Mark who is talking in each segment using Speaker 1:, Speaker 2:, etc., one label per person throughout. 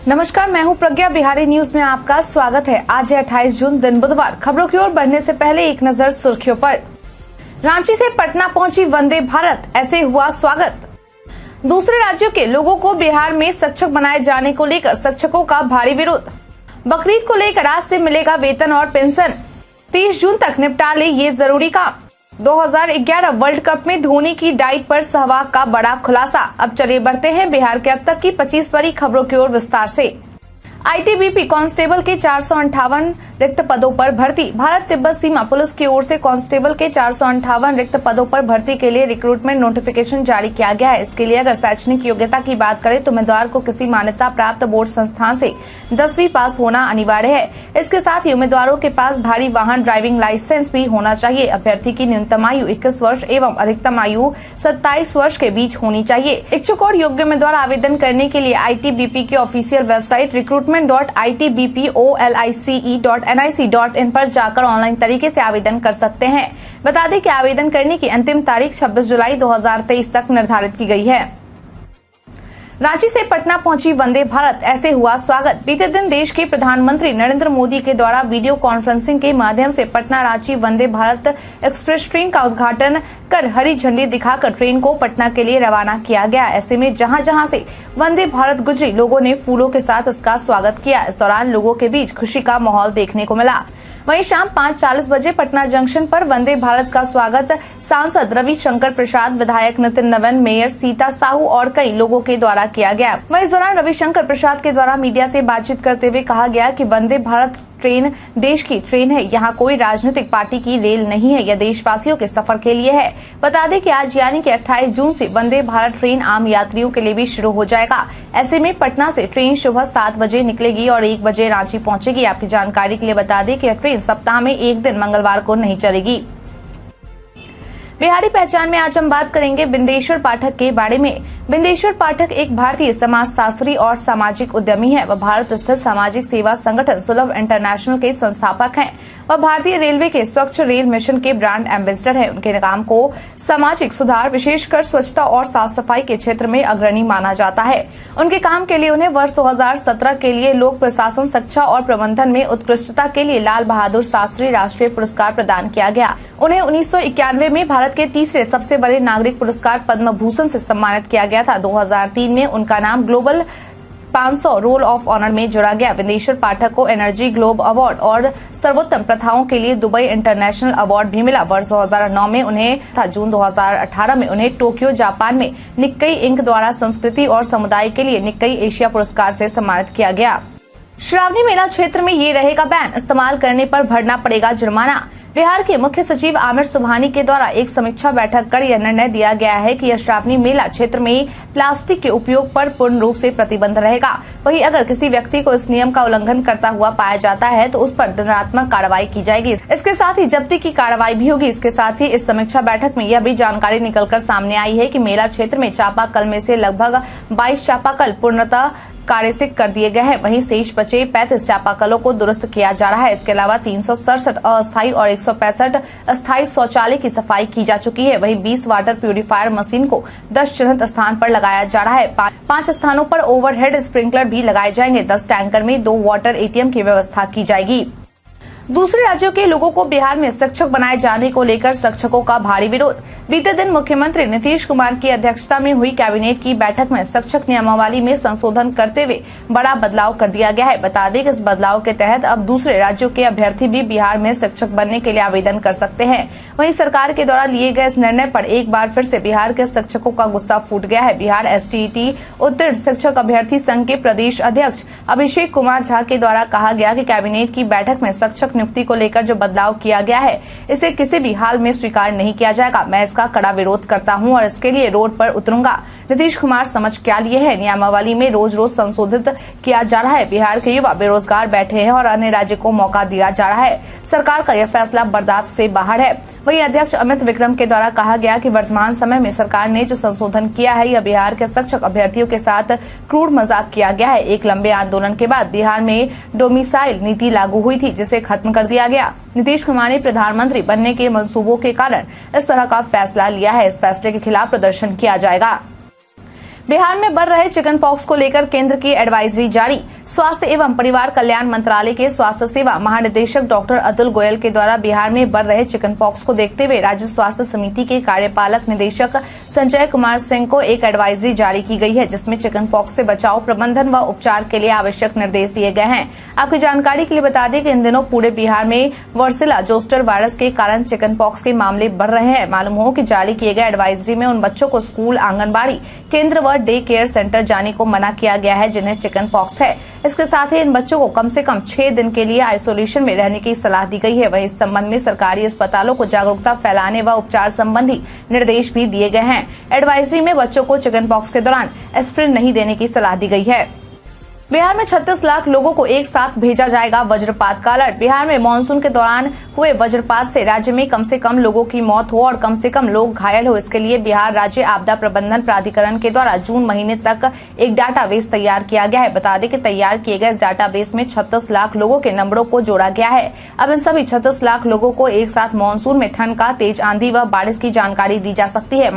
Speaker 1: नमस्कार, मैं हूं प्रज्ञा। बिहारी न्यूज में आपका स्वागत है। आज है 28 जून, दिन बुधवार। खबरों की ओर बढ़ने से पहले एक नजर सुर्खियों पर। रांची से पटना पहुंची वंदे भारत, ऐसे हुआ स्वागत। दूसरे राज्यों के लोगों को बिहार में शिक्षक बनाए जाने को लेकर शिक्षकों का भारी विरोध। बकरीद को लेकर आज से मिलेगा वेतन और पेंशन। 30 जून तक निपटा ले ये जरूरी काम। 2011 वर्ल्ड कप में धोनी की डाइट पर सहवाग का बड़ा खुलासा। अब चलिए बढ़ते हैं बिहार के अब तक की 25 बड़ी खबरों की ओर विस्तार से। आईटीबीपी कांस्टेबल के 458 रिक्त पदों पर भर्ती। भारत तिब्बत सीमा पुलिस की ओर से कांस्टेबल के 458 रिक्त पदों पर भर्ती के लिए रिक्रूटमेंट नोटिफिकेशन जारी किया गया है। इसके लिए अगर शैक्षणिक योग्यता की बात करें तो उम्मीदवार को किसी मान्यता प्राप्त बोर्ड संस्थान से 10वीं पास होना अनिवार्य है। इसके साथ ही उम्मीदवारों के पास भारी वाहन ड्राइविंग लाइसेंस भी होना चाहिए। अभ्यर्थी की न्यूनतम आयु 21 वर्ष एवं अधिकतम आयु 27 वर्ष के बीच होनी चाहिए। इच्छुक और योग्य उम्मीदवार आवेदन करने के लिए आईटीबीपी की ऑफिशियल वेबसाइट recruitment.itbpolice.nic.in पर जाकर ऑनलाइन तरीके से आवेदन कर सकते हैं। बता दें कि आवेदन करने की अंतिम तारीख 26 जुलाई 2023 तक निर्धारित की गई है। रांची से पटना पहुंची वंदे भारत, ऐसे हुआ स्वागत। बीते दिन देश के प्रधानमंत्री नरेंद्र मोदी के द्वारा वीडियो कॉन्फ्रेंसिंग के माध्यम से पटना रांची वंदे भारत एक्सप्रेस ट्रेन का उद्घाटन कर हरी झंडी दिखाकर ट्रेन को पटना के लिए रवाना किया गया। ऐसे में जहां जहां से वंदे भारत गुजरी, लोगों ने फूलों के साथ इसका स्वागत किया। इस दौरान लोगों के बीच खुशी का माहौल देखने को मिला। वहीं शाम 5:40 बजे पटना जंक्शन पर वंदे भारत का स्वागत सांसद रविशंकर प्रसाद, विधायक नितिन नवीन, मेयर सीता साहू और कई लोगों के द्वारा किया गया। वहीं इस दौरान रविशंकर प्रसाद के द्वारा मीडिया से बातचीत करते हुए कहा गया कि वंदे भारत ट्रेन देश की ट्रेन है। यहाँ कोई राजनीतिक पार्टी की रेल नहीं है, यह देशवासियों के सफर के लिए है। बता दें कि आज यानी कि 28 जून से वंदे भारत ट्रेन आम यात्रियों के लिए भी शुरू हो जाएगा। ऐसे में पटना से ट्रेन सुबह 7 बजे निकलेगी और 1 बजे रांची पहुंचेगी। आपकी जानकारी के लिए बता दें कि यह ट्रेन सप्ताह में एक दिन मंगलवार को नहीं चलेगी। बिहारी पहचान में आज हम बात करेंगे बिंदेश्वर पाठक के बारे में। बिंदेश्वर पाठक एक भारतीय समाजशास्त्री और सामाजिक उद्यमी है। वह भारत स्थित सामाजिक सेवा संगठन सुलभ इंटरनेशनल के संस्थापक हैं। वह भारतीय रेलवे के स्वच्छ रेल मिशन के ब्रांड एम्बेसडर हैं। उनके काम को सामाजिक सुधार, विशेषकर स्वच्छता और साफ सफाई के क्षेत्र में अग्रणी माना जाता है। उनके काम के लिए उन्हें वर्ष 2017 के लिए लोक प्रशासन, शिक्षा और प्रबंधन में उत्कृष्टता के लिए लाल बहादुर शास्त्री राष्ट्रीय पुरस्कार प्रदान किया गया। उन्हें 1991 में भारत के तीसरे सबसे बड़े नागरिक पुरस्कार पद्म भूषण से सम्मानित किया गया था। 2003 में उनका नाम ग्लोबल 500 रोल ऑफ ऑनर में जोड़ा गया। बिंदेश्वर पाठक को एनर्जी ग्लोब अवार्ड और सर्वोत्तम प्रथाओं के लिए दुबई इंटरनेशनल अवार्ड भी मिला। वर्ष 2009 में उन्हें जून 2018 में उन्हें टोक्यो जापान में निक्केई इंक द्वारा संस्कृति और समुदाय के लिए निक्केई एशिया पुरस्कार से सम्मानित किया गया। श्रावणी मेला क्षेत्र में ये रहेगा बैन, इस्तेमाल करने पर भरना पड़ेगा जुर्माना। बिहार के मुख्य सचिव आमिर सुबहानी के द्वारा एक समीक्षा बैठक कर यह निर्णय दिया गया है कि यह श्रावणी मेला क्षेत्र में प्लास्टिक के उपयोग पर पूर्ण रूप से प्रतिबंध रहेगा। वहीं अगर किसी व्यक्ति को इस नियम का उल्लंघन करता हुआ पाया जाता है तो उस पर दंडात्मक कार्रवाई की जाएगी। इसके साथ ही जब्ती की कार्रवाई भी होगी। इसके साथ ही इस समीक्षा बैठक में यह भी जानकारी निकलकर सामने आई है कि मेला क्षेत्र में चापाकल में से लगभग 22 चापाकल पूर्णतः कार्य से कर दिए गए हैं। वहीं शेष बचे 35 चापाकलों को दुरुस्त किया जा रहा है। इसके अलावा 367 अस्थायी और 165 अस्थायी शौचालय की सफाई की जा चुकी है। वहीं 20 वाटर प्यूरिफायर मशीन को 10 चिन्हित स्थान पर लगाया जा रहा है। 5 स्थानों पर ओवरहेड स्प्रिंकलर भी लगाए जाएंगे। 10 टैंकर में 2 वाटर एटीएम की व्यवस्था की जाएगी। दूसरे राज्यों के लोगों को बिहार में शिक्षक बनाए जाने को लेकर शिक्षकों का भारी विरोध। बीते दिन मुख्यमंत्री नीतीश कुमार की अध्यक्षता में हुई कैबिनेट की बैठक में शिक्षक नियमावली में संशोधन करते हुए बड़ा बदलाव कर दिया गया है। बता दें कि इस बदलाव के तहत अब दूसरे राज्यों के अभ्यर्थी भी बिहार में शिक्षक बनने के लिए आवेदन कर सकते हैं। वहीं सरकार के द्वारा लिए गए इस निर्णय पर एक बार फिर से बिहार के शिक्षकों का गुस्सा फूट गया है। बिहार एसटीईटी उत्तीर्ण शिक्षक अभ्यर्थी संघ के प्रदेश अध्यक्ष अभिषेक कुमार झा के द्वारा कहा गया कि कैबिनेट की बैठक में शिक्षक नियुक्ति को लेकर जो बदलाव किया गया है इसे किसी भी हाल में स्वीकार नहीं किया जाएगा। मैं इसका कड़ा विरोध करता हूं और इसके लिए रोड पर उतरूंगा। नीतीश कुमार समझ क्या लिए है? नियमावली में रोज रोज संशोधित किया जा रहा है। बिहार के युवा बेरोजगार बैठे हैं और अन्य राज्य को मौका दिया जा रहा है। सरकार का यह फैसला बर्दाश्त से बाहर है। वहीं अध्यक्ष अमित विक्रम के द्वारा कहा गया कि वर्तमान समय में सरकार ने जो संशोधन किया है यह बिहार के शिक्षक अभ्यर्थियों के साथ क्रूर मजाक किया गया है। एक लंबे आंदोलन के बाद बिहार में डोमिसाइल नीति लागू हुई थी जिसे खत्म कर दिया गया। नीतीश कुमार ने प्रधानमंत्री बनने के मंसूबों के कारण इस तरह का फैसला लिया है। इस फैसले के खिलाफ प्रदर्शन किया जाएगा। बिहार में बढ़ रहे चिकन पॉक्स को लेकर केंद्र की एडवाइजरी जारी। स्वास्थ्य एवं परिवार कल्याण मंत्रालय के स्वास्थ्य सेवा महानिदेशक डॉक्टर अतुल गोयल के द्वारा बिहार में बढ़ रहे चिकन पॉक्स को देखते हुए राज्य स्वास्थ्य समिति के कार्यपालक निदेशक संजय कुमार सिंह को एक एडवाइजरी जारी की गई है, जिसमें चिकन पॉक्स से बचाव, प्रबंधन व उपचार के लिए आवश्यक निर्देश दिए गए हैं। आपकी जानकारी के लिए बता दें कि इन दिनों पूरे बिहार में वर्सिला जोस्टर वायरस के कारण चिकन पॉक्स के मामले बढ़ रहे हैं। मालूम हो कि जारी किए गए एडवाइजरी में उन बच्चों को स्कूल, आंगनबाड़ी केंद्र व डे केयर सेंटर जाने को मना किया गया है जिन्हें चिकन पॉक्स है। इसके साथ ही इन बच्चों को कम से कम 6 दिन के लिए आइसोलेशन में रहने की सलाह दी गई है। वहीं इस संबंध में सरकारी अस्पतालों को जागरूकता फैलाने व उपचार संबंधी निर्देश भी दिए गए हैं। एडवाइजरी में बच्चों को चिकन पॉक्स के दौरान एस्पिरिन नहीं देने की सलाह दी गई है। बिहार में 36 लाख लोगों को एक साथ भेजा जाएगा वज्रपात का अलर्ट। बिहार में मानसून के दौरान हुए वज्रपात से राज्य में कम से कम लोगों की मौत हो और कम से कम लोग घायल हो, इसके लिए बिहार राज्य आपदा प्रबंधन प्राधिकरण के द्वारा जून महीने तक एक डाटाबेस तैयार किया गया है। बता दें कि तैयार किए गए इस डाटाबेस में 36 लाख लोगों के नंबरों को जोड़ा गया है। अब इन सभी 36 लाख लोगों को एक साथ मानसून में ठंड का, तेज आंधी व बारिश की जानकारी दी जा सकती है।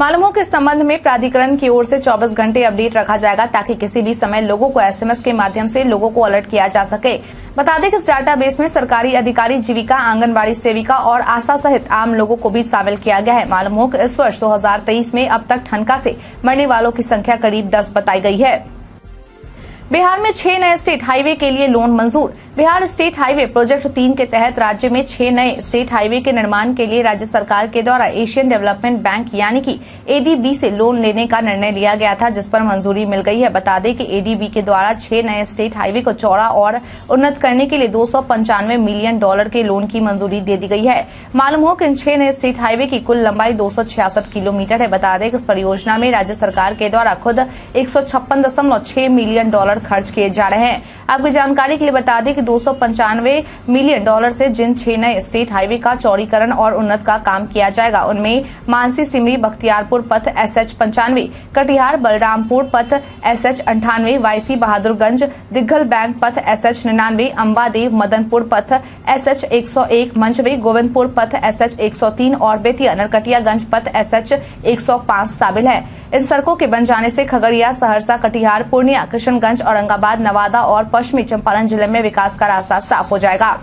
Speaker 1: मालूम हो कि इस संबंध में प्राधिकरण की ओर से 24 घंटे अपडेट रखा जाएगा ताकि किसी भी समय लोगों को SMS के माध्यम से लोगों को अलर्ट किया जा सके। बता दें कि इस डाटाबेस में सरकारी अधिकारी, जीविका, आंगनबाड़ी सेविका और आशा सहित आम लोगों को भी शामिल किया गया है। मालूम हो कि इस वर्ष 2023 में अब तक ठनका से मरने वालों की संख्या करीब 10 बताई गई है। बिहार में 6 नए स्टेट हाईवे के लिए लोन मंजूर। बिहार स्टेट हाईवे प्रोजेक्ट 3 के तहत राज्य में 6 नए स्टेट हाईवे के निर्माण के लिए राज्य सरकार के द्वारा एशियन डेवलपमेंट बैंक यानी कि ADB से लोन लेने का निर्णय लिया गया था, जिस पर मंजूरी मिल गई है। बता दें कि ADB के द्वारा 6 नए स्टेट हाईवे को चौड़ा और उन्नत करने के लिए $295 मिलियन के लोन की मंजूरी दे दी गई है। मालूम हो कि इन 6 नए स्टेट हाईवे की कुल लंबाई 266 किलोमीटर है। बता दें कि इस परियोजना में राज्य सरकार के द्वारा खुद $156.6 मिलियन खर्च किए जा रहे हैं। आपकी जानकारी के लिए बता दें कि $295 मिलियन से जिन 6 नए स्टेट हाईवे का चौड़ीकरण और उन्नत का काम किया जाएगा, उनमें मानसी सिमरी बख्तियारपुर पथ SH 95, कटिहार बलरामपुर पथ SH 98, वाईसी बहादुरगंज दिग्घल बैंक पथ SH 99, अम्बादेव मदनपुर पथ SH 101, मंचवे गोविंदपुर पथ SH 103 और बेतिया नरकटियागंज पथ SH 105 शामिल है। इन सड़कों के बन जाने से खगड़िया, सहरसा, कटिहार, पूर्णिया, किशनगंज, औरंगाबाद, नवादा और पश्चिमी चंपारण जिले में विकास का रास्ता साफ हो जाएगा।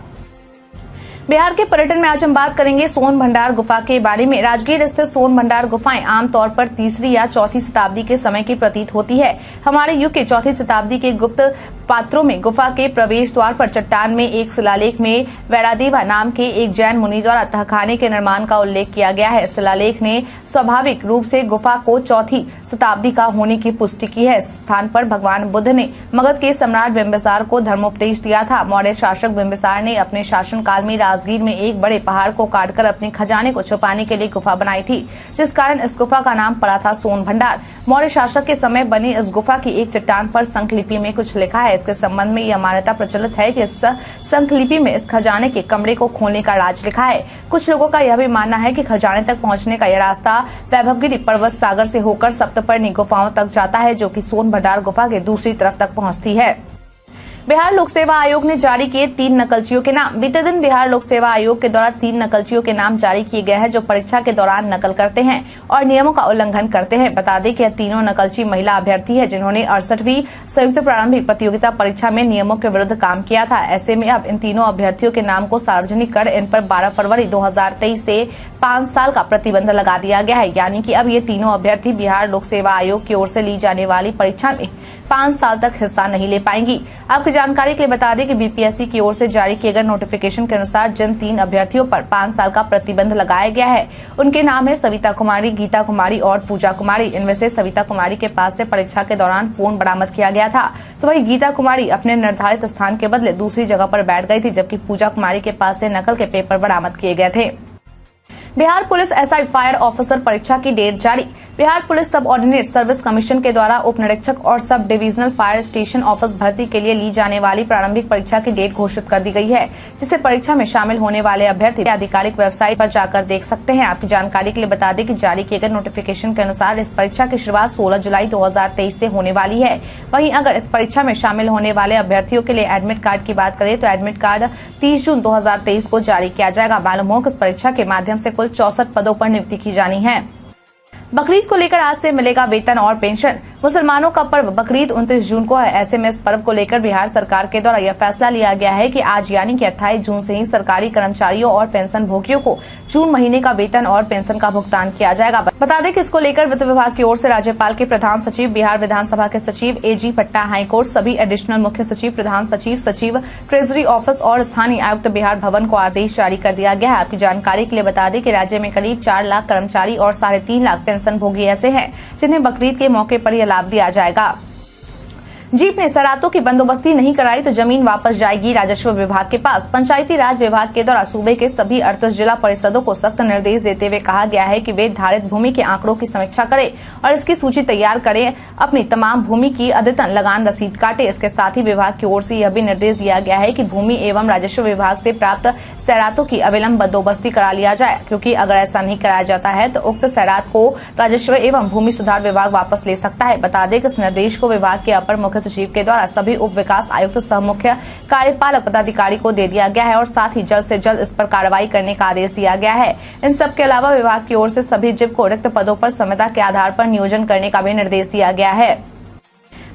Speaker 1: बिहार के पर्यटन में आज हम बात करेंगे सोन भंडार गुफा के बारे में। राजगीर स्थित सोन भंडार गुफाएं आमतौर पर 3री या 4थी शताब्दी के समय की प्रतीत होती है। हमारे युग के 4थी शताब्दी के गुप्त पात्रों में गुफा के प्रवेश द्वार पर चट्टान में एक शिलालेख में वैरादेवा नाम के एक जैन मुनि द्वारा तहखाने के निर्माण का उल्लेख किया गया है। शिलालेख ने स्वाभाविक रूप से गुफा को 4थी शताब्दी का होने की पुष्टि की है। इस स्थान पर भगवान बुद्ध ने मगध के सम्राट बिंबिसार को धर्मोपदेश दिया था। मौर्य शासक बिंबिसार ने अपने शासनकाल में राजगीर में एक बड़े पहाड़ को काटकर अपने खजाने को छुपाने के लिए गुफा बनाई थी, जिस कारण इस गुफा का नाम पड़ा था सोन भंडार। मौर्य शासक के समय बनी इस गुफा की एक चट्टान पर संखलिपि में कुछ लिखा है। इसके संबंध में यह मान्यता प्रचलित है कि इस संखलिपि में इस खजाने के कमरे को खोलने का राज लिखा है। कुछ लोगों का यह भी मानना है कि खजाने तक पहुंचने का यह रास्ता वैभवगिरी पर्वत सागर से होकर सप्तपर्णी गुफाओं तक जाता है, जो कि सोन भंडार गुफा के दूसरी तरफ तक पहुंचती है। बिहार लोक सेवा आयोग ने जारी किए 3 नकलचियों के नाम। बीते दिन बिहार लोक सेवा आयोग के द्वारा 3 नकलचियों के नाम जारी किए गए हैं, जो परीक्षा के दौरान नकल करते हैं और नियमों का उल्लंघन करते हैं। बता दें कि यह तीनों नकलची महिला अभ्यर्थी है, जिन्होंने 68वीं संयुक्त प्रारंभिक प्रतियोगिता परीक्षा में नियमों के विरुद्ध काम किया था। ऐसे में अब इन तीनों अभ्यर्थियों के नाम को सार्वजनिक कर इन पर 12 फरवरी 2023 से 5 साल का प्रतिबंध लगा दिया गया है। यानी कि अब ये तीनों अभ्यर्थी बिहार लोक सेवा आयोग की ओर से ली जाने वाली परीक्षा में 5 साल तक हिस्सा नहीं ले पाएंगी। आपकी जानकारी के लिए बता दें कि BPSC की ओर से जारी किए गए नोटिफिकेशन के अनुसार जिन 3 अभ्यर्थियों पर 5 साल का प्रतिबंध लगाया गया है, उनके नाम है सविता कुमारी, गीता कुमारी और पूजा कुमारी। इनमें से सविता कुमारी के पास से परीक्षा के दौरान फोन बरामद किया गया था, तो वहीं गीता कुमारी अपने निर्धारित स्थान के बदले दूसरी जगह पर बैठ गई थी, जबकि पूजा कुमारी के पास से नकल के पेपर बरामद किए गए थे। Bihar police SI fire officer परीक्षा की डेट जारी। बिहार पुलिस सब ऑर्डिनेट सर्विस कमीशन के द्वारा उप निरीक्षक और sub divisional fire station office भर्ती के लिए ली जाने वाली प्रारंभिक परीक्षा की डेट घोषित कर दी गई है, जिसे परीक्षा में शामिल होने वाले अभ्यर्थी आधिकारिक वेबसाइट पर जाकर देख सकते हैं। आपकी जानकारी के लिए बता दें कि जारी किए गए नोटिफिकेशन के अनुसार इस परीक्षा की शुरुआत 16 जुलाई 2023 से होने वाली है। वहीं अगर इस परीक्षा में शामिल होने वाले अभ्यर्थियों के लिए एडमिट कार्ड की बात करें तो एडमिट कार्ड 30 जून 2023 को जारी किया जाएगा। मालूम हो कि इस परीक्षा के माध्यम से कुल 64 पदों पर नियुक्ति की जानी है। बकरीद को लेकर आज से मिलेगा वेतन और पेंशन। मुसलमानों का पर्व बकरीद 29 जून को है। ऐसे में इस पर्व को लेकर बिहार सरकार के द्वारा यह फैसला लिया गया है कि आज यानी कि 28 जून से ही सरकारी कर्मचारियों और पेंशन भोगियों को जून महीने का वेतन और पेंशन का भुगतान किया जाएगा। बता दें कि इसको लेकर वित्त विभाग की ओर से राज्यपाल के प्रधान सचिव, बिहार विधानसभा के सचिव, एजी, पटना हाईकोर्ट, सभी एडिशनल मुख्य सचिव, प्रधान सचिव, सचिव, ट्रेजरी ऑफिस और स्थानीय आयुक्त बिहार भवन को आदेश जारी कर दिया गया है। आपकी जानकारी के लिए बता दें कि राज्य में करीब 4 लाख कर्मचारी और 3.5 लाख पेंशन भोगी ऐसे हैं जिन्हें बकरीद के मौके पर यह लाभ दिया जाएगा। जीप ने सरातों की बंदोबस्ती नहीं कराई तो जमीन वापस जाएगी राजस्व विभाग के पास। पंचायती राज विभाग के द्वारा सूबे के सभी 38 जिला परिषदों को सख्त निर्देश देते हुए कहा गया है कि वे धारित भूमि के आंकड़ों की समीक्षा करें और इसकी सूची तैयार करें, अपनी तमाम भूमि की अद्यतन लगान रसीद काटे। इसके साथ ही विभाग की ओर से यह भी निर्देश दिया गया है कि भूमि एवं राजस्व विभाग से प्राप्त सैरातों की अविलंब बंदोबस्ती करा लिया जाए, क्योंकि अगर ऐसा नहीं कराया जाता है तो उक्त सैरात को राजस्व एवं भूमि सुधार विभाग वापस ले सकता है। बता दें कि इस निर्देश को विभाग के अपर मुख्य सचिव के द्वारा सभी उप विकास आयुक्त सह मुख्य कार्यपालक पदाधिकारी को दे दिया गया है और साथ ही जल्द से जल्द इस पर कार्रवाई करने का आदेश दिया गया है। इन सब के अलावा विभाग की ओर से सभी जिप को रिक्त पदों पर समयता के आधार पर नियोजन करने का भी निर्देश दिया गया है।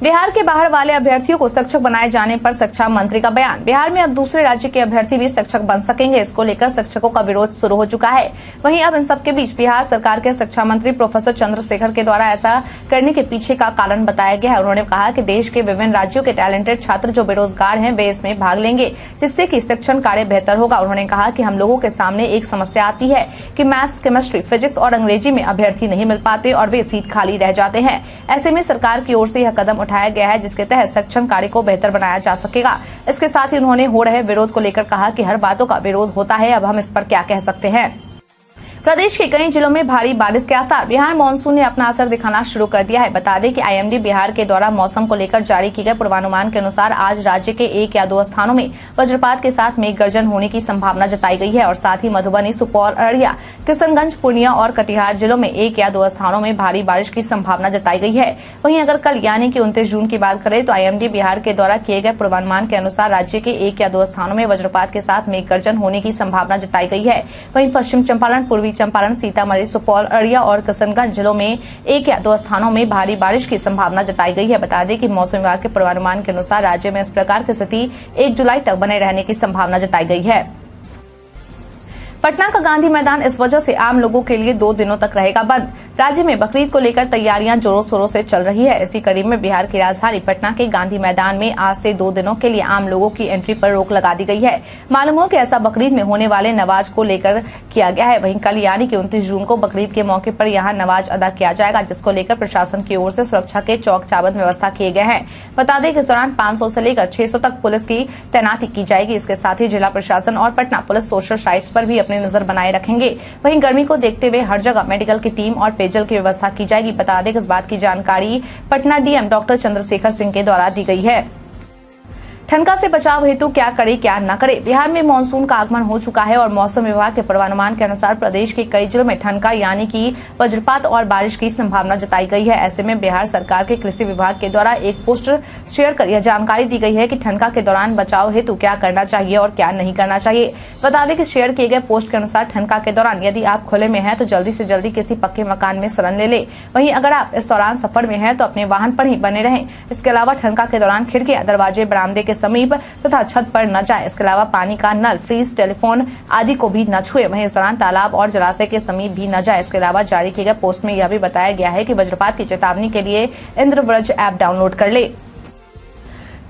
Speaker 1: बिहार के बाहर वाले अभ्यर्थियों को शिक्षक बनाए जाने पर शिक्षा मंत्री का बयान। बिहार में अब दूसरे राज्य के अभ्यर्थी भी शिक्षक बन सकेंगे। इसको लेकर शिक्षकों का विरोध शुरू हो चुका है। वहीं अब इन सब के बीच बिहार सरकार के शिक्षा मंत्री प्रोफेसर चंद्रशेखर के द्वारा ऐसा करने के पीछे का कारण बताया गया है। उन्होंने कहा कि देश के विभिन्न राज्यों के टैलेंटेड छात्र जो बेरोजगार हैं वे इसमें भाग लेंगे, जिससे कि शिक्षण कार्य बेहतर होगा। उन्होंने कहा कि हम लोगों के सामने एक समस्या आती है कि मैथ्स, केमिस्ट्री, फिजिक्स और अंग्रेजी में अभ्यर्थी नहीं मिल पाते और वे सीट खाली रह जाते हैं। ऐसे में सरकार की ओर से यह कदम उठाया गया है जिसके तहत शिक्षण कार्य को बेहतर बनाया जा सकेगा। इसके साथ ही उन्होंने हो रहे विरोध को लेकर कहा कि हर बातों का विरोध होता है, अब हम इस पर क्या कह सकते हैं। प्रदेश के कई जिलों में भारी बारिश के आसार। बिहार मानसून ने अपना असर दिखाना शुरू कर दिया है। बता दें कि आईएमडी बिहार के द्वारा मौसम को लेकर जारी किए गए पूर्वानुमान के अनुसार आज राज्य के 1 या 2 स्थानों में वज्रपात के साथ मेघ गर्जन होने की संभावना जताई गई है और साथ ही मधुबनी, सुपौल, अररिया, किशनगंज, पूर्णिया और कटिहार जिलों में 1 या 2 स्थानों में भारी बारिश की संभावना जताई गई है। वहीं अगर कल यानी कि 29 जून की बात करें तो आईएमडी बिहार के द्वारा किए गए पूर्वानुमान के अनुसार राज्य के 1 या 2 स्थानों में वज्रपात के साथ मेघ गर्जन होने की संभावना जताई गई है। वहीं पश्चिम चंपारण, पूर्वी चंपारण, सीतामढ़ी, सुपौल, अररिया और किशनगंज जिलों में 1 या 2 स्थानों में भारी बारिश की संभावना जताई गई है। बता दें कि मौसम विभाग के पूर्वानुमान के अनुसार राज्य में इस प्रकार की स्थिति 1 जुलाई तक बने रहने की संभावना जताई गई है। पटना का गांधी मैदान इस वजह से आम लोगों के लिए 2 दिनों तक रहेगा बंद। राज्य में बकरीद को लेकर तैयारियां जोरों शोरों से चल रही है। इसी कड़ी में बिहार की राजधानी पटना के गांधी मैदान में आज से 2 दिनों के लिए आम लोगों की एंट्री पर रोक लगा दी गई है। मालूम हो कि ऐसा बकरीद में होने वाले नमाज को लेकर किया गया है। वहीं कल यानी कि 29 जून को बकरीद के मौके पर यहां नमाज अदा किया जाएगा, जिसको लेकर प्रशासन की ओर से सुरक्षा के चौक चाबंद व्यवस्था किए गए हैं। बता दें कि इस दौरान 500 से लेकर 600 तक पुलिस की तैनाती की जाएगी। इसके साथ ही जिला प्रशासन और पटना पुलिस सोशल साइट्स पर भी अपनी नजर बनाए रखेंगे। वहीं गर्मी को देखते हुए हर जगह मेडिकल की टीम और पेयजल की व्यवस्था की जाएगी। बता दें कि इस बात की जानकारी पटना डीएम डॉक्टर चंद्रशेखर सिंह के द्वारा दी गई है। ठनका से बचाव हेतु क्या करे क्या न करे। बिहार में मानसून का आगमन हो चुका है और मौसम विभाग के पूर्वानुमान के अनुसार प्रदेश के कई जिलों में ठनका यानी कि वज्रपात और बारिश की संभावना जताई गई है। ऐसे में बिहार सरकार के कृषि विभाग के द्वारा एक पोस्टर शेयर कर यह जानकारी दी गई है कि ठनका के दौरान बचाव हेतु क्या करना चाहिए और क्या नहीं करना चाहिए। बता दें कि शेयर किए गए पोस्ट के अनुसार ठनका के दौरान यदि आप खुले में हैं तो जल्दी से जल्दी किसी पक्के मकान में शरण ले ले। वहीं अगर आप इस दौरान सफर में हैं तो अपने वाहन पर ही बने रहें। इसके अलावा ठनका के दौरान खिड़कियां, दरवाजे, बरामदे के समीप तथा छत पर न जाए। इसके अलावा पानी का नल, फ्रीज, टेलीफोन आदि को भी न छुए। वहीं इस दौरान तालाब और जलाशय के समीप भी न जाए। इसके अलावा जारी किए गए पोस्ट में यह भी बताया गया है कि वज्रपात की चेतावनी के लिए इंद्रव्रज ऐप डाउनलोड कर ले।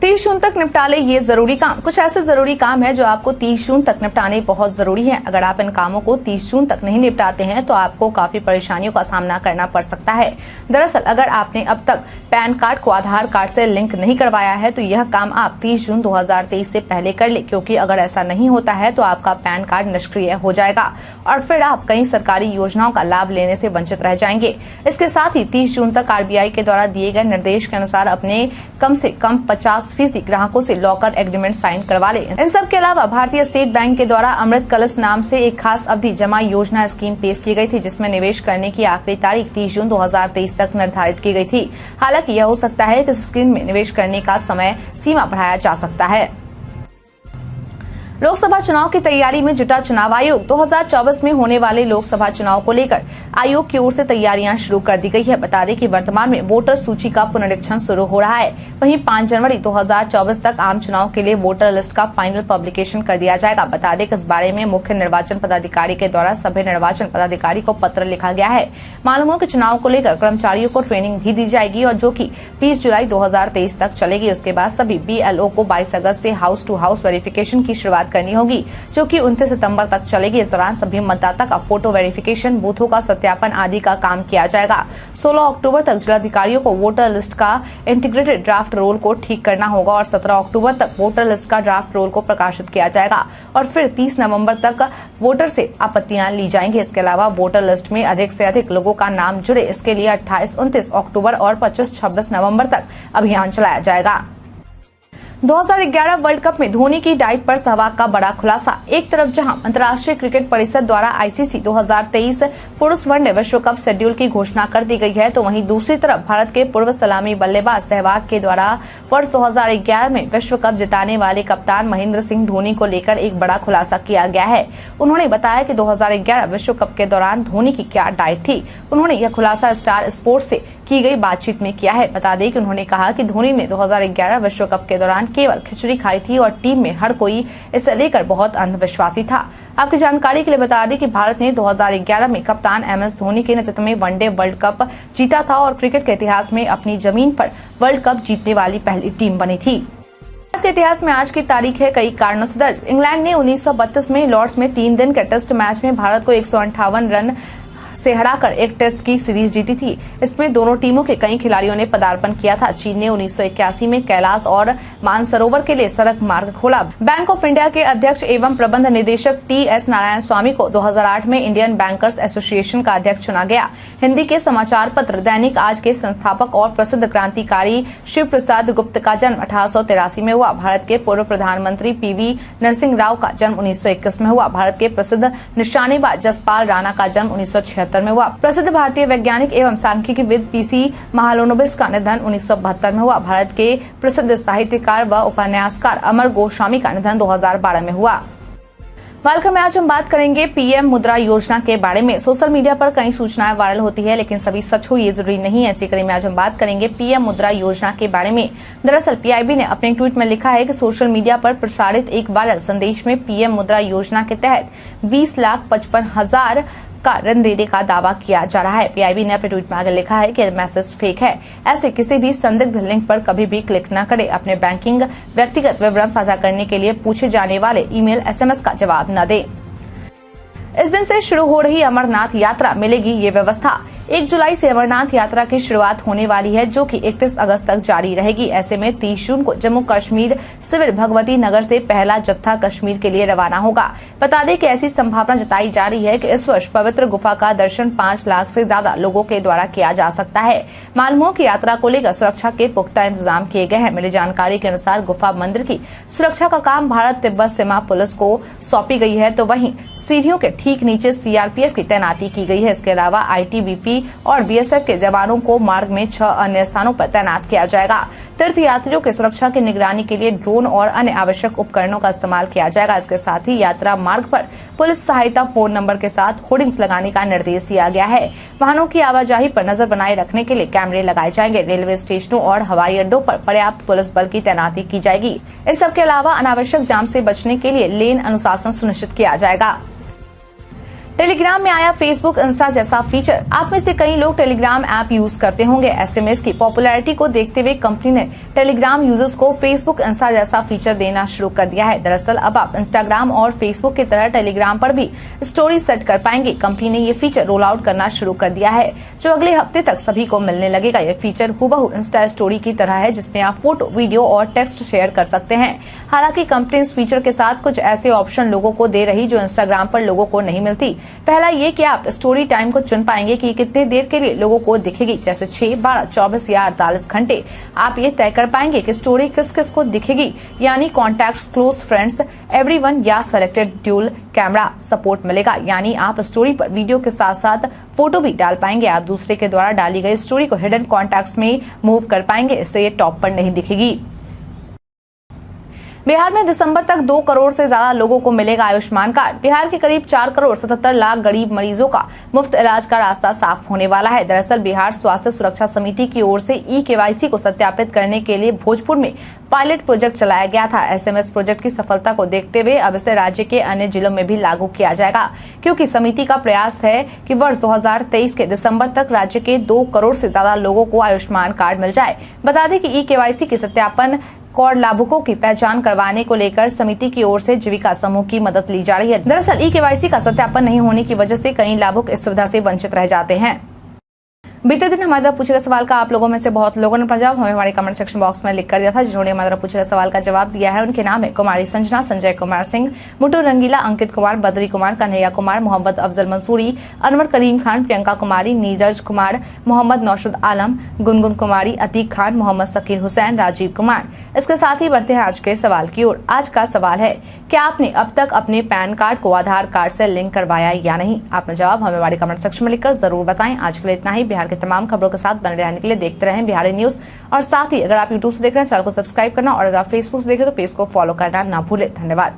Speaker 1: 30 जून तक निपटा ले ये जरूरी काम। कुछ ऐसे जरूरी काम है जो आपको 30 जून तक निपटाने बहुत जरूरी है। अगर आप इन कामों को 30 जून तक नहीं निपटाते हैं तो आपको काफी परेशानियों का सामना करना पड़ सकता है। दरअसल अगर आपने अब तक पैन कार्ड को आधार कार्ड से लिंक नहीं करवाया है तो यह काम आप 30 जून 2023 से पहले कर ले, क्योंकि अगर ऐसा नहीं होता है तो आपका पैन कार्ड निष्क्रिय हो जाएगा और फिर आप कई सरकारी योजनाओं का लाभ लेने से वंचित रह जाएंगे। इसके साथ ही 30 जून तक आरबीआई के द्वारा दिए गए निर्देश के अनुसार अपने कम से कम 50% ग्राहकों से लॉकर एग्रीमेंट साइन करवा लें। इन सब के अलावा भारतीय स्टेट बैंक के द्वारा अमृत कलश नाम से एक खास अवधि जमा योजना स्कीम पेश की गई थी, जिसमें निवेश करने की आखिरी तारीख 30 जून 2023 तक निर्धारित की गई थी। हालांकि यह हो सकता है कि इस स्कीम में निवेश करने का समय सीमा बढ़ाया जा सकता है। लोकसभा चुनाव की तैयारी में जुटा चुनाव आयोग। 2024 में होने वाले लोकसभा चुनाव को लेकर आयोग की ओर से तैयारियां शुरू कर दी गई है। बता दें कि वर्तमान में वोटर सूची का पुनरीक्षण शुरू हो रहा है। वहीं 5 जनवरी 2024 तक आम चुनाव के लिए वोटर लिस्ट का फाइनल पब्लिकेशन कर दिया जाएगा। बता दें कि इस बारे में मुख्य निर्वाचन पदाधिकारी के द्वारा सभी निर्वाचन पदाधिकारी को पत्र लिखा गया है। मालूम हो कि चुनाव को लेकर कर्मचारियों को ट्रेनिंग भी दी जाएगी और जो कि 20 जुलाई 2023 तक चलेगी। उसके बाद सभी BLO को 22 अगस्त से हाउस टू हाउस वेरिफिकेशन की शुरुआत करनी होगी, जो कि 29 सितंबर तक चलेगी। इस दौरान सभी मतदाता का फोटो वेरिफिकेशन, बूथों का सत्यापन आदि का काम किया जाएगा। 16 अक्टूबर तक जिलाधिकारियों को वोटर लिस्ट का इंटीग्रेटेड ड्राफ्ट रोल को ठीक करना होगा और 17 अक्टूबर तक वोटर लिस्ट का ड्राफ्ट रोल को प्रकाशित किया जाएगा और फिर 30 नवंबर तक वोटर से आपत्तियां ली जाएंगी। इसके अलावा वोटर लिस्ट में अधिक से अधिक लोगों का नाम जुड़े, इसके लिए 28, 29 अक्टूबर और 25, 26 नवंबर तक अभियान चलाया जाएगा। 2011 वर्ल्ड कप में धोनी की डाइट पर सहवाग का बड़ा खुलासा। एक तरफ जहां अंतर्राष्ट्रीय क्रिकेट परिषद द्वारा ICC 2023 पुरुष वनडे विश्व कप शेड्यूल की घोषणा कर दी गई है, तो वहीं दूसरी तरफ भारत के पूर्व सलामी बल्लेबाज सहवाग के द्वारा वर्ष 2011 में विश्व कप जिताने वाले कप्तान महेंद्र सिंह धोनी को लेकर एक बड़ा खुलासा किया गया है। उन्होंने बताया कि 2011 विश्व कप के दौरान धोनी की क्या डाइट थी। उन्होंने यह खुलासा स्टार स्पोर्ट्स से की गई बातचीत में किया है। बता दें कि उन्होंने कहा कि धोनी ने 2011 विश्व कप के दौरान केवल खिचड़ी खाई थी और टीम में हर कोई इसे लेकर बहुत अंधविश्वासी था। आपकी जानकारी के लिए बता दें कि भारत ने 2011 में कप्तान MS धोनी के नेतृत्व में वनडे वर्ल्ड कप जीता था और क्रिकेट के इतिहास में अपनी जमीन पर वर्ल्ड कप जीतने वाली पहली टीम बनी थी। भारत के इतिहास में आज की तारीख है कई कारणों से दर्ज। इंग्लैंड ने 1932 में लॉर्ड्स में 3 दिन के टेस्ट मैच में भारत को 158 रन से हराकर एक टेस्ट की सीरीज जीती थी। इसमें दोनों टीमों के कई खिलाड़ियों ने पदार्पण किया था। चीन ने 1981 में कैलाश और मानसरोवर के लिए सड़क मार्ग खोला। बैंक ऑफ इंडिया के अध्यक्ष एवं प्रबंध निदेशक TS नारायण स्वामी को 2008 में इंडियन बैंकर्स एसोसिएशन का अध्यक्ष चुना गया। हिंदी के समाचार पत्र दैनिक आज के संस्थापक और प्रसिद्ध क्रांतिकारी शिव प्रसाद गुप्त का जन्म 1883 में हुआ। भारत के पूर्व प्रधानमंत्री PV नरसिंह राव का जन्म 1921 में हुआ। भारत के प्रसिद्ध निशानेबाज जसपाल राणा का जन्म 1976 में हुआ। प्रसिद्ध भारतीय वैज्ञानिक एवं सांख्यिकीविद PC महालनोबिस का निधन 1972 में हुआ। भारत के प्रसिद्ध साहित्यकार व उपन्यासकार अमर गोस्वामी का निधन 2012 में हुआ। कार्यक्रम में आज हम बात करेंगे PM मुद्रा योजना के बारे में। सोशल मीडिया पर कई सूचनाएं वायरल होती है, लेकिन सभी सच हो ये जरूरी नहीं है। इसी कड़ी में आज हम बात करेंगे PM मुद्रा योजना के बारे में। दरअसल PIB ने अपने ट्वीट में लिखा है कि सोशल मीडिया पर प्रसारित एक वायरल संदेश में PM मुद्रा योजना के तहत 20,55,000 का ऋण देने का दावा किया जा रहा है। PIB ने अपने ट्वीट में आगे लिखा है कि मैसेज फेक है। ऐसे किसी भी संदिग्ध लिंक पर कभी भी क्लिक न करें। अपने बैंकिंग व्यक्तिगत विवरण साझा करने के लिए पूछे जाने वाले ईमेल SMS का जवाब न दें। इस दिन से शुरू हो रही अमरनाथ यात्रा मिलेगी ये व्यवस्था। 1 जुलाई से अमरनाथ यात्रा की शुरुआत होने वाली है, जो कि 31 अगस्त तक जारी रहेगी। ऐसे में 30 जून को जम्मू कश्मीर शिविर भगवती नगर से पहला जत्था कश्मीर के लिए रवाना होगा। बता दें कि ऐसी संभावना जताई जा रही है कि इस वर्ष पवित्र गुफा का दर्शन 5 लाख से ज्यादा लोगों के द्वारा किया जा सकता है। मालूम हो कि यात्रा को लेकर सुरक्षा के पुख्ता इंतजाम किए गए हैं। मिली जानकारी के अनुसार गुफा मंदिर की सुरक्षा का काम भारत तिब्बत सीमा पुलिस को सौंपी गई है, तो वहीं सीढ़ियों के ठीक नीचे CRPF की तैनाती की गई है। इसके अलावा ITBP और BSF के जवानों को मार्ग में 6 अन्य स्थानों पर तैनात किया जाएगा। तीर्थ यात्रियों की सुरक्षा की निगरानी के लिए ड्रोन और अन्य आवश्यक उपकरणों का इस्तेमाल किया जाएगा। इसके साथ ही यात्रा मार्ग पर पुलिस सहायता फोन नंबर के साथ होर्डिंग्स लगाने का निर्देश दिया गया है। वाहनों की आवाजाही पर नजर बनाए रखने के लिए कैमरे लगाए जाएंगे। रेलवे स्टेशनों और हवाई अड्डों पर पर्याप्त पुलिस बल की तैनाती की जाएगी। इस सब के अलावा अनावश्यक जाम से बचने के लिए लेन अनुशासन सुनिश्चित किया जाएगा। टेलीग्राम में आया फेसबुक इंस्टा जैसा फीचर। आप में से कई लोग टेलीग्राम ऐप यूज करते होंगे। SMS की पॉपुलैरिटी को देखते हुए कंपनी ने टेलीग्राम यूजर्स को फेसबुक इंस्टा जैसा फीचर देना शुरू कर दिया है। दरअसल अब आप इंस्टाग्राम और फेसबुक की तरह टेलीग्राम पर भी स्टोरी सेट कर पाएंगे। कंपनी ने ये फीचर रोल आउट करना शुरू कर दिया है, जो अगले हफ्ते तक सभी को मिलने लगेगा। यह फीचर हुबहू इंस्टा स्टोरी की तरह है, जिसमें आप फोटो, वीडियो और टेक्स्ट शेयर कर सकते हैं। हालांकि कंपनी इस फीचर के साथ कुछ ऐसे ऑप्शन लोगों को दे रही जो इंस्टाग्राम पर लोगों को नहीं मिलती। पहला ये कि आप स्टोरी टाइम को चुन पाएंगे कि कितने देर के लिए लोगों को दिखेगी, जैसे 6, 12, 24 या 48 घंटे। आप ये तय कर पाएंगे कि स्टोरी किस किस को दिखेगी, यानी कॉन्टैक्ट्स, क्लोज फ्रेंड्स, एवरीवन या सेलेक्टेड ड्यूल कैमरा सपोर्ट मिलेगा। यानी आप स्टोरी पर वीडियो के साथ साथ फोटो भी डाल पाएंगे। आप दूसरे के द्वारा डाली गई स्टोरी को हिडन कॉन्टैक्ट्स में मूव कर पाएंगे, इससे ये टॉप पर नहीं दिखेगी। बिहार में दिसंबर तक 2 करोड़ से ज्यादा लोगों को मिलेगा आयुष्मान कार्ड। बिहार के करीब 4 करोड़ 77 लाख गरीब मरीजों का मुफ्त इलाज का रास्ता साफ होने वाला है। दरअसल बिहार स्वास्थ्य सुरक्षा समिति की ओर से ई-केवाईसी को सत्यापित करने के लिए भोजपुर में पायलट प्रोजेक्ट चलाया गया था। एसएमएस प्रोजेक्ट की सफलता को देखते हुए अब इसे राज्य के अन्य जिलों में भी लागू किया जाएगा, क्योंकि समिति का प्रयास है कि वर्ष 2023 के दिसंबर तक राज्य के 2 करोड़ से ज्यादा लोगों को आयुष्मान कार्ड मिल जाए। बता दें कि ई-केवाईसी के सत्यापन कार्ड लाभुकों की पहचान करवाने को लेकर समिति की ओर से जीविका समूह की मदद ली जा रही है। दरअसल ई-केवाईसी का सत्यापन नहीं होने की वजह से कई लाभुक इस सुविधा से वंचित रह जाते हैं। बीते दिन हमारे द्वारा पूछे गए सवाल का आप लोगों में से बहुत लोगों ने जवाब हमें हमारे कमेंट सेक्शन बॉक्स में लिख कर दिया था। जिन्होंने हमारे द्वारा पूछे गए सवाल का जवाब दिया है उनके नाम है कुमारी संजना, संजय कुमार सिंह, मुटू रंगीला, अंकित कुमार, बद्री कुमार, कन्हैया कुमार, मोहम्मद अफजल मंसूरी, अनवर करीम खान, प्रियंका कुमारी, नीरज कुमार, मोहम्मद नौशद आलम, गुनगुन कुमारी, अतीक खान, मोहम्मद सकीर हुसैन, राजीव कुमार। इसके साथ ही बढ़ते हैं आज के सवाल की ओर। आज का सवाल है, क्या आपने अब तक अपने पैन कार्ड को आधार कार्ड से लिंक करवाया या नहीं? आपने जवाब हमें हमारे कमेंट सेक्शन में लिखकर जरूर बताएं। आज के लिए इतना ही। बिहार के तमाम खबरों के साथ बने रहने के लिए देखते रहें बिहारी न्यूज। और साथ ही अगर आप यूट्यूब से देख रहे हैं चैनल को सब्सक्राइब करना और अगर आप फेसबुक से देखें तो पेज को फॉलो करना ना भूलें। धन्यवाद।